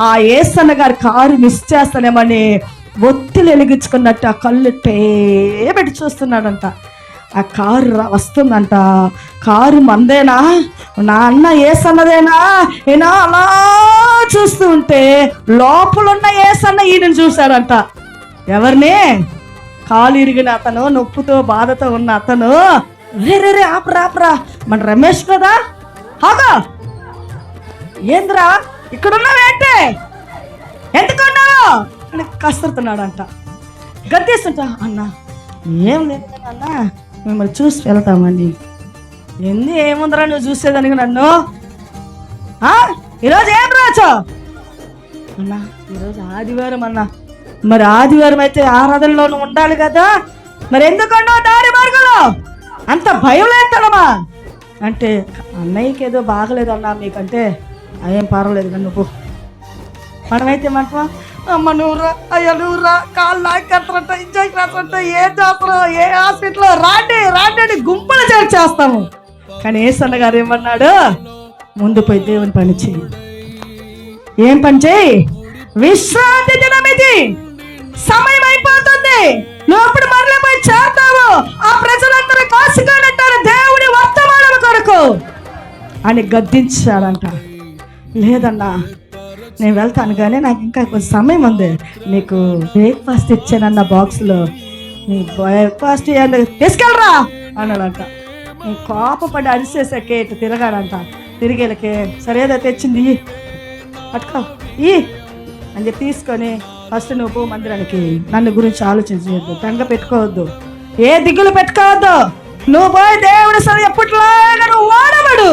ఆ యేసన్న గారి car miss చేస్తానేమని ఒత్తిడి వెలిగించుకున్నట్టు ఆ కళ్ళు పెట్టి చూస్తున్నాడంట. ఆ కారు వస్తుందంట. కారు మందేనా, నా అన్న యేసన్నదేనా ఈయన అలా చూస్తూ ఉంటే లోపలున్న యేసన్న ఈయనను చూశాడంట. ఎవరిని? కాలు ఇరిగిన అతను, నొప్పుతో బాధతో ఉన్న అతను, రే ఆపరా మన రమేష్ కదా, హాగా ఏంద్రా ఇక్కడున్నావేంటే, ఎందుకున్నావు అని కసురుతున్నాడంట. గద్దేస్తుంటా, అన్న ఏం లేదు అన్న, మిమ్మల్ని చూసి వెళ్తామని. ఏముందరా నువ్వు చూసేదానికి నన్ను? ఈరోజు ఏం రాచో అన్నా? ఈరోజు ఆదివారం అన్నా. మరి ఆదివారం అయితే ఆరాధనలోనూ ఉండాలి కదా, మరి ఎందుకన్నా దారి మార్గంలో అంత భయం లేదమ్మా అంటే, అన్నయ్యకి ఏదో బాగలేదన్నా మీకంటే, అదేం పర్వాలేదు కానీ నువ్వు. మనమైతే మనమా, అమ్మ నువ్వురా, అయ్యా నువ్వురా, కాళ్ళు లాక్కెత్తరంట, ఇంజక్షన్ వేస్తారంట, ఏం చేస్తారో, ఏ హాస్పిటల్లో రాండి అని గుంపులు చేర్చేస్తాము. కానీ యేసన్న గారు ఏమన్నాడు? ముందు పోయి దేవుని పని చెయ్యి. ఏం పని చెయ్యి? విశ్రాంతి దినం ఇది, సమయం అయిపోతుంది, నువ్వు అప్పుడు మరలా పోయి చేస్తావు. ఆ ప్రజలందరూ కాసుకొనింటారు దేవుని వర్తమానం కొరకు అని గద్దించాడంట. లేదన్నా నేను వెళ్తాను, కానీ నాకు ఇంకా కొంచెం సమయం ఉంది, నీకు బ్రేక్ఫాస్ట్ ఇచ్చానన్న బాక్స్లో, నీ బ్రేక్ఫాస్ట్ తీసుకెళ్ళరా అన్నాడంట. నీ కోపపడి అరిసేసాకే ఇటు తిరగాడంట. తిరిగేలకే సరేదో తెచ్చింది పట్టుకో ఈ అని చెప్పి తీసుకొని, ఫస్ట్ నువ్వు పో మందిరానికి, నన్ను గురించి ఆలోచించవద్దు, బెంగ పెట్టుకోవద్దు, ఏ దిగులు పెట్టుకోవద్దు, నువ్వు పోయి దేవుడి సరే ఎప్పటిలాగా నువ్వు వాడబడు.